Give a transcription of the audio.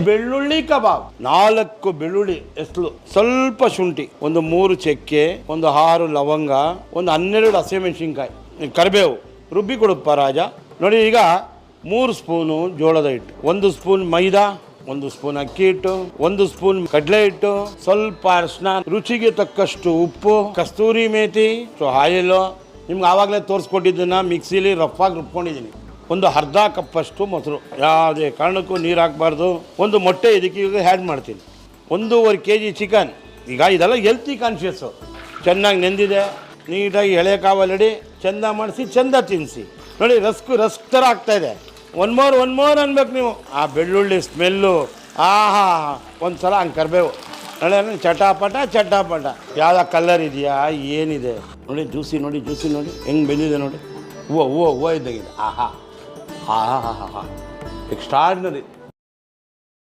ಬೆಳ್ಳುಳ್ಳಿ ಕಬಾಬ್, 4 ಬೆಳ್ಳುಳ್ಳಿ ಎಸ್ಲು, ಸ್ವಲ್ಪ ಶುಂಠಿ, ಒಂದು 3 ಚಕ್ಕೆ, ಒಂದು 6 ಲವಂಗ, ಒಂದು 12 ಹಸಿಮೆಣಸಿನ್ಕಾಯಿ, ಕರಿಬೇವು ರುಬ್ಬಿ ಕೊಡುತ್ತಪ್ಪ ರಾಜ. ನೋಡಿ, ಈಗ 3 ಸ್ಪೂನು ಜೋಳದ ಹಿಟ್ಟು, 1 ಸ್ಪೂನ್ ಮೈದಾ, 1 ಸ್ಪೂನ್ ಅಕ್ಕಿ ಹಿಟ್ಟು, 1 ಸ್ಪೂನ್ ಕಡಲೆ ಹಿಟ್ಟು, ಸ್ವಲ್ಪ ಅರಿಶಿನ, ರುಚಿಗೆ ತಕ್ಕಷ್ಟು ಉಪ್ಪು, ಕಸ್ತೂರಿ ಮೇಥಿ, ಆಯಿಲ್. ನಿಮ್ಗೆ ಆವಾಗಲೇ ತೋರಿಸ್ಕೊಟ್ಟಿದ್ದನ್ನ ಮಿಕ್ಸಿಲಿ ರಫ್ ಆಗಿ ರುಬ್ಕೊಂಡಿದ್ದೀನಿ. ಒಂದು ಅರ್ಧ ಕಪ್ಪಷ್ಟು ಮೊಸರು, ಯಾವುದೇ ಕಾರಣಕ್ಕೂ ನೀರು ಹಾಕಬಾರ್ದು. ಒಂದು ಮೊಟ್ಟೆ ಇದಕ್ಕೆ ಈಗ ಆ್ಯಡ್ ಮಾಡ್ತೀನಿ. 1.5 kg ಚಿಕನ್. ಈಗ ಇದೆಲ್ಲ ಹೆಲ್ತಿ ಕಾನ್ಷಿಯಸ್ಸು. ಚೆನ್ನಾಗಿ ನೆಂದಿದೆ, ನೀಟಾಗಿ ಎಳೆ ಕಾವಲಿಡಿ, ಚೆಂದ ಮಾಡಿಸಿ, ಚೆಂದ ತಿನ್ನಿಸಿ. ನೋಡಿ, ರಸ್ಕ್ ಥರ ಆಗ್ತಾಯಿದೆ. ಒನ್ ಮೋರ್ ಅನ್ಬೇಕು ನೀವು. ಆ ಬೆಳ್ಳುಳ್ಳಿ ಸ್ಮೆಲ್ಲು, ಆಹಾ, ಒಂದು ಸಲ ಹಂಗೆ ಕರಿಬೇವು. ನೋಡಿ, ಚಟಾಪಟ ಯಾವ್ದು ಕಲರ್ ಇದೆಯಾ, ಏನಿದೆ ನೋಡಿ. ಜ್ಯೂಸಿ ನೋಡಿ ಹೆಂಗೆ ಬೆಂದಿದೆ ನೋಡಿ. ಹೂವು ಇದ್ದಾಗಿದೆ. ಆಹಾ ಎಕ್ಸ್ಟ್ರಾರ್ಡಿನರಿ.